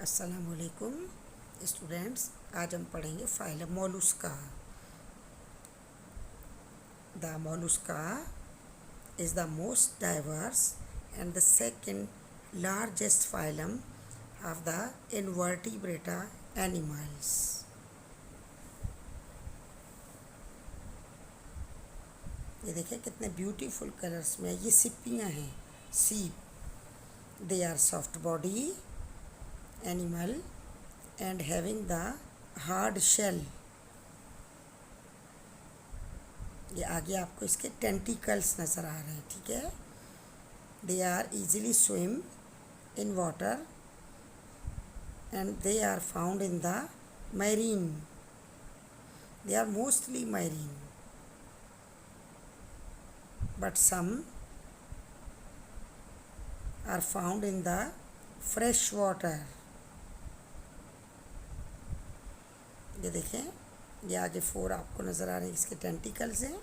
अस्सलाम वालेकुम स्टूडेंट्स। आज हम पढ़ेंगे phylum Mollusca. The Mollusca is the most diverse and the second largest phylum of the invertebrate animals. ये देखिए कितने ब्यूटीफुल कलर्स में ये सिप्पियाँ हैं। सीप, they are soft body animal and having the hard shell. ये आगे आपको इसके टेंटिकल्स नज़र आ रहे हैं, ठीक है। They are easily swim in water and they are found in the marine. They are mostly marine, but some are found in the fresh water. ये देखें, ये आगे 4 आपको नज़र आ रहे हैं, इसके टेंटिकल्स हैं।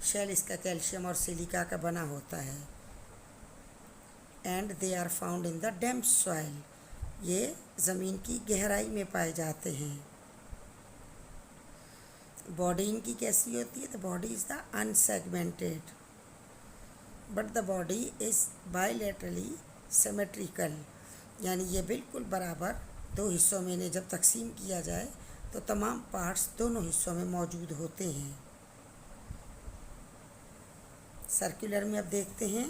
शेल इसका कैल्शियम और सिलिका का बना होता है। एंड दे आर फाउंड इन द डैम्प सॉइल, ये ज़मीन की गहराई में पाए जाते हैं। बॉडी इनकी कैसी होती है? The body is the unsegmented but the body is bilaterally symmetrical, यानी ये बिल्कुल बराबर 2 हिस्सों में इन्हें जब तकसीम किया जाए तो तमाम पार्ट्स दोनों हिस्सों में मौजूद होते हैं। सर्कुलर में अब देखते हैं,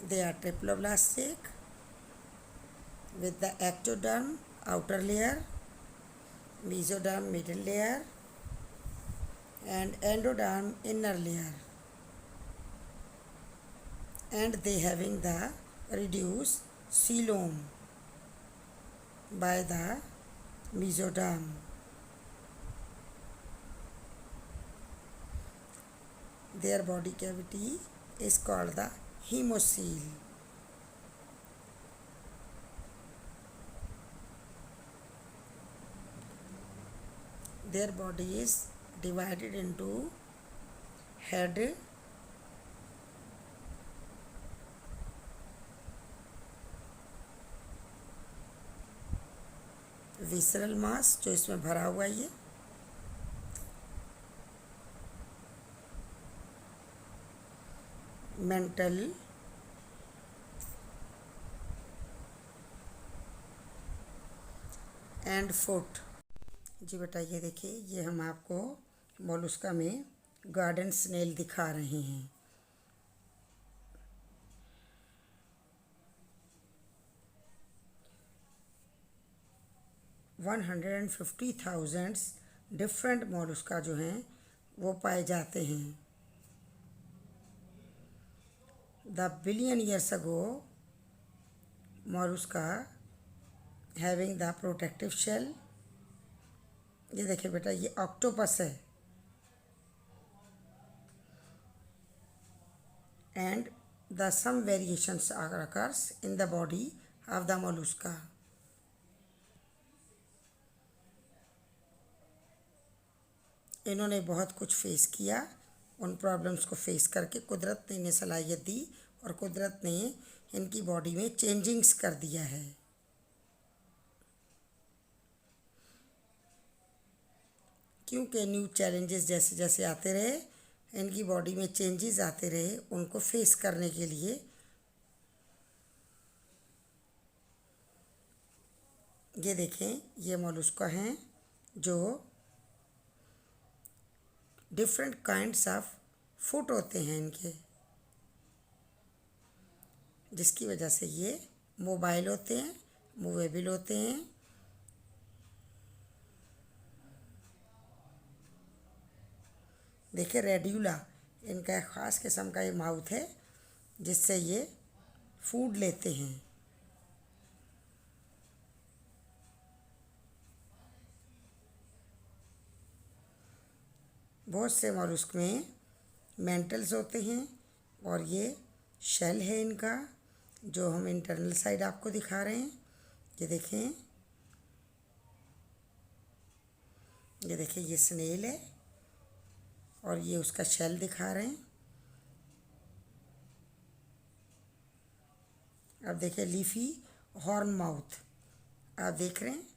they are triploblastic with the ectoderm outer layer, mesoderm middle layer and endoderm inner layer, and they having the reduced coelom by the mesoderm. Their body cavity is called the hemocoel. Their body is divided into head, visceral mass जो इसमें भरा हुआ है, ये mental and foot. जी बेटा, ये देखिए, ये हम आपको मोलुस्का में गार्डन स्नेल दिखा रहे हैं। वन 150,000 डिफरेंट मोलुस्का जो हैं वो पाए जाते हैं। The billion years ago mollusca having the protective shell. ये देखिए बेटा, ये ऑक्टोपस है and the some variations occurs इन the body of the mollusca. इन्होंने बहुत कुछ फेस किया, उन प्रॉब्लम्स को फेस करके कुदरत ने इन्हें सलाहियत दी और कुदरत ने इनकी बॉडी में चेंजिंग्स कर दिया है। क्योंकि न्यू चैलेंजेस जैसे जैसे आते रहे, इनकी बॉडी में चेंजेस आते रहे, उनको फेस करने के लिए ये देखें, ये मोलुस्का हैं जो डिफरेंट काइंड्स ऑफ फुट होते हैं इनके, जिसकी वजह से ये मोबाइल होते हैं, मूवेबल होते हैं। देखिए, रेड्यूला इनका एक ख़ास किस्म का ये माउथ है जिससे ये फूड लेते हैं। बहुत से मॉलुस्क में मेंटल्स होते हैं और ये शेल है इनका, जो हम इंटरनल साइड आपको दिखा रहे हैं। ये देखें, ये देखिए, ये स्नेल है और ये उसका शेल दिखा रहे हैं। अब देखिए लीफी हॉर्न माउथ, आप देख रहे हैं।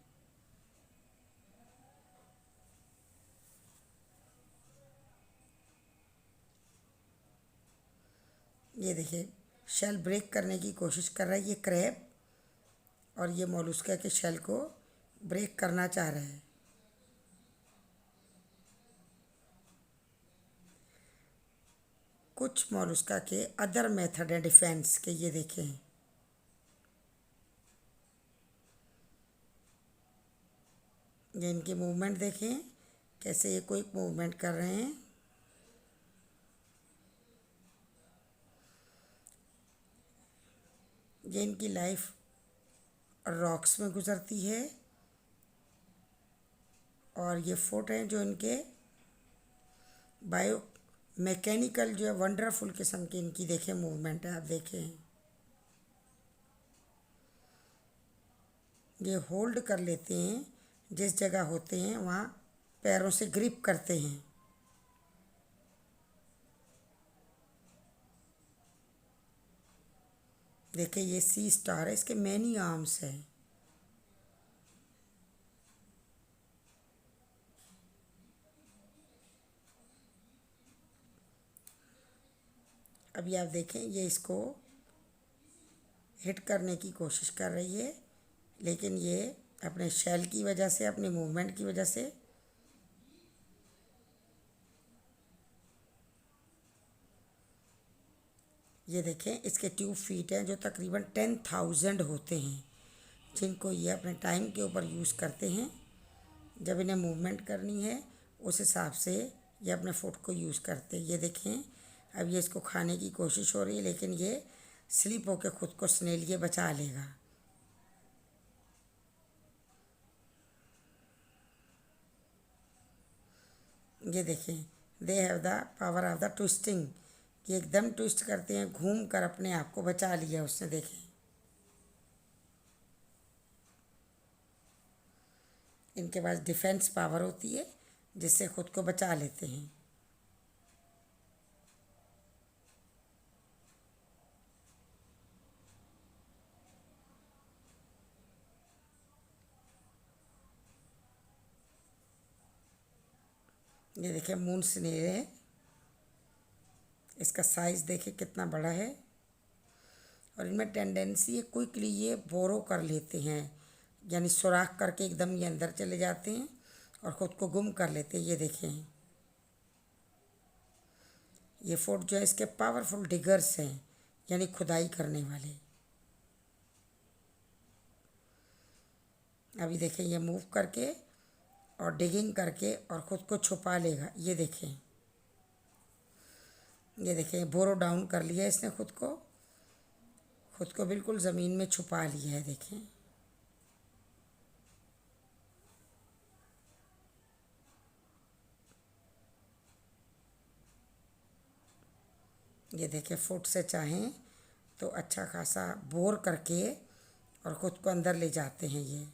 ये देखिए शेल ब्रेक करने की कोशिश कर रहा है ये क्रैब, और ये मोलस्का के शेल को ब्रेक करना चाह रहा है। कुछ मोलस्का के अदर मेथड है डिफेंस के, ये देखें। ये इनके मूवमेंट देखें, कैसे ये कोई मूवमेंट कर रहे हैं। ये इनकी लाइफ रॉक्स में गुजरती है, और ये फुट हैं जो इनके बायो मैकेनिकल जो है वंडरफुल किस्म की इनकी देखें मूवमेंट है, आप देखें। ये होल्ड कर लेते हैं, जिस जगह होते हैं वहाँ पैरों से ग्रिप करते हैं। देखिए ये सी स्टार है, इसके मैनी आर्म्स हैं। अभी आप देखें ये इसको हिट करने की कोशिश कर रही है, लेकिन ये अपने शेल की वजह से, अपने मूवमेंट की वजह से ये देखें इसके ट्यूब फीट हैं जो तकरीबन 10,000 होते हैं, जिनको ये अपने टाइम के ऊपर यूज़ करते हैं। जब इन्हें मूवमेंट करनी है उस हिसाब से ये अपने फुट को यूज़ करते हैं। ये देखें अब ये इसको खाने की कोशिश हो रही है, लेकिन ये स्लिप होकर ख़ुद को स्नेल ये बचा लेगा। ये देखें they have the power of the twisting, ये एकदम ट्विस्ट करते हैं, घूम कर अपने आप को बचा लिया उसने। देखें इनके पास डिफेंस पावर होती है जिससे ख़ुद को बचा लेते हैं। ये देखिए मून स्नेल है, इसका साइज़ देखिए कितना बड़ा है, और इनमें टेंडेंसी है क्विकली ये बोरो कर लेते हैं, यानी सुराख करके एकदम ये अंदर चले जाते हैं और ख़ुद को गुम कर लेते हैं। ये देखें ये फुट जो है इसके पावरफुल डिगर्स हैं, यानी खुदाई करने वाले। अभी देखें ये मूव करके और डिगिंग करके और ख़ुद को छुपा लेगा। ये देखें बोरो डाउन कर लिया इसने, खुद को बिल्कुल ज़मीन में छुपा लिया है। देखें ये देखें फुट से चाहें तो अच्छा खासा बोर करके और ख़ुद को अंदर ले जाते हैं।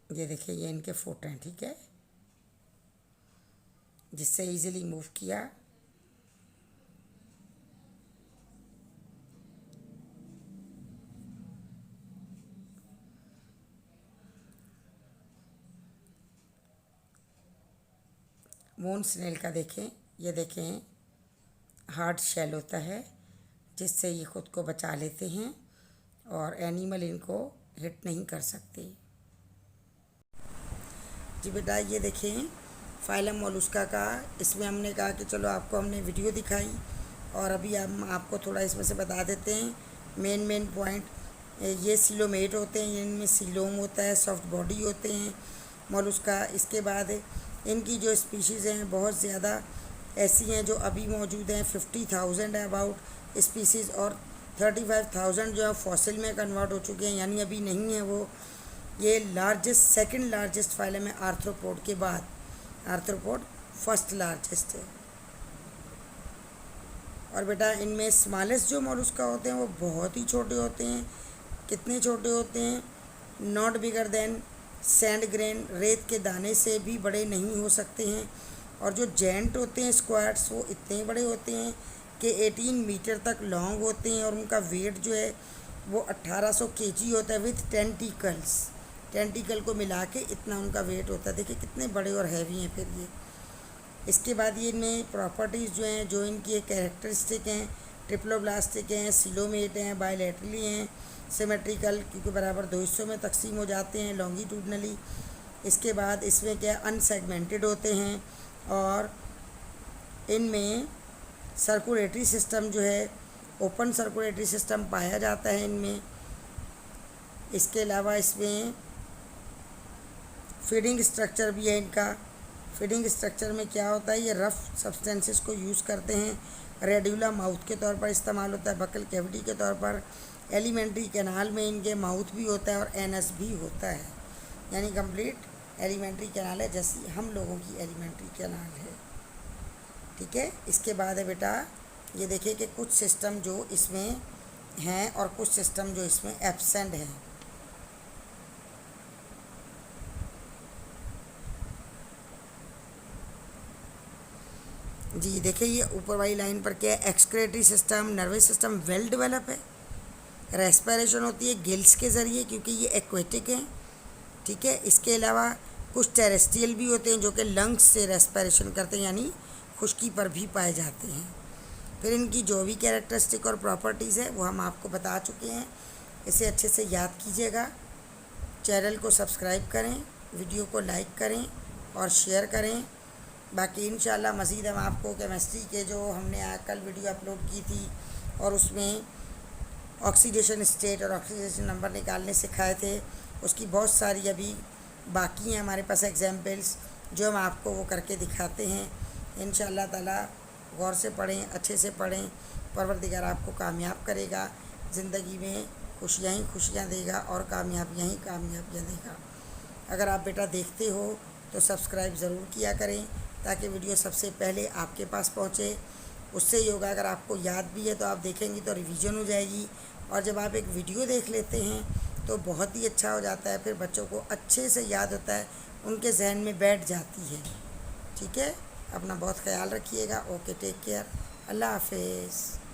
ये देखिए ये इनके फुट हैं, ठीक है, जिससे इजीली मूव किया। मून स्नेल का देखें, ये देखें हार्ड शेल होता है जिससे ये ख़ुद को बचा लेते हैं और एनिमल इनको हिट नहीं कर सकते। जी बेटा ये देखें फाइलम मोलस्का का, इसमें हमने कहा कि चलो आपको हमने वीडियो दिखाई, और अभी हम आपको थोड़ा इसमें से बता देते हैं मेन पॉइंट। ये सीलोमेट होते हैं, इनमें सीलोम होता है, सॉफ्ट बॉडी होते हैं मोलस्का। इसके बाद इनकी जो स्पीशीज़ हैं बहुत ज़्यादा ऐसी हैं जो अभी मौजूद हैं, 50,000 है अबाउट स्पीशीज़, और 35,000 जो है फॉसिल में कन्वर्ट हो चुके हैं, यानी अभी नहीं है वो। ये लार्जेस्ट सेकंड लार्जेस्ट फाइलम है आर्थ्रोपोड के बाद, आर्थ्रोपोड फर्स्ट लार्जेस्ट है। और बेटा इनमें स्मॉलेस्ट जो मोलस्का होते हैं वो बहुत ही छोटे होते हैं। कितने छोटे होते हैं? Not bigger than sand grain, रेत के दाने से भी बड़े नहीं हो सकते हैं। और जो जेंट होते हैं स्क्वाड्स, वो इतने बड़े होते हैं के 18 मीटर तक लॉन्ग होते हैं और उनका वेट जो है वो 1800 kg होता है विथ टेंटिकल्स। टेंटिकल को मिला के इतना उनका वेट होता है। देखिए कितने बड़े और हैवी हैं फिर ये। इसके बाद ये इनमें प्रॉपर्टीज़ जो हैं, जो इनकी एक कैरेक्टरिस्टिक हैं, ट्रिप्लोब्लास्टिक हैं, सिलोमेट हैं, बायलैटरली हैं, सिमेट्रिकल क्योंकि बराबर दो हिस्सों में तकसीम हो जाते हैं, लॉन्गिट्यूडनली। इसके बाद इसमें क्या अनसेगमेंटेड होते हैं और इनमें सर्कुलेटरी सिस्टम जो है ओपन सर्कुलेटरी सिस्टम पाया जाता है इनमें। इसके अलावा इसमें फीडिंग स्ट्रक्चर भी है इनका। फीडिंग स्ट्रक्चर में क्या होता है, ये रफ सब्सटेंसेस को यूज़ करते हैं। रेड्यूला माउथ के तौर पर इस्तेमाल होता है, बकल कैविटी के तौर पर। एलिमेंट्री कैनाल में इनके माउथ भी होता है और एनस भी होता है, यानी कंप्लीट एलिमेंट्री कैनाल है जैसी हम लोगों की एलिमेंट्री कैनाल है। ठीक है। इसके बाद है बेटा ये देखिए कि कुछ सिस्टम जो इसमें हैं और कुछ सिस्टम जो इसमें एब्सेंट हैं। जी देखिए ये ऊपर वाली लाइन पर क्या है, excretory system, nervous system well develop है। रेस्पिरेशन होती है गिल्स के ज़रिए क्योंकि ये एक्वेटिक हैं। ठीक है। इसके अलावा कुछ टेरेस्ट्रियल भी होते हैं जो कि लंग्स से रेस्पिरेशन करते हैं, यानी खुश्की पर भी पाए जाते हैं। फिर इनकी जो भी कैरेक्टरिस्टिक और प्रॉपर्टीज़ है वो हम आपको बता चुके हैं। इसे अच्छे से याद कीजिएगा। चैनल को सब्सक्राइब करें, वीडियो को लाइक करें और शेयर करें। बाकी इंशाल्लाह मज़ीद हम आपको केमिस्ट्री के जो हमने कल वीडियो अपलोड की थी और उसमें ऑक्सीडेशन स्टेट और ऑक्सीडेशन नंबर निकालने सिखाए थे, उसकी बहुत सारी अभी बाकी हैं हमारे पास एग्जाम्पल्स जो हम आपको वो करके दिखाते हैं। इंशाल्लाह ताला गौर से पढ़ें, अच्छे से पढ़ें। परवरदिगार आपको कामयाब करेगा, ज़िंदगी में खुशियाँ ही खुशियाँ देगा और कामयाबियाँ ही कामयाबियाँ देगा। अगर आप बेटा देखते हो तो सब्सक्राइब ज़रूर किया करें ताकि वीडियो सबसे पहले आपके पास पहुँचे। उससे ही होगा, अगर आपको याद भी है तो आप देखेंगी तो रिवीजन हो जाएगी, और जब आप एक वीडियो देख लेते हैं तो बहुत ही अच्छा हो जाता है। फिर बच्चों को अच्छे से याद होता है, उनके जहन में बैठ जाती है। ठीक है। अपना बहुत ख्याल रखिएगा। ओके, टेक केयर, अल्लाह हाफिज़।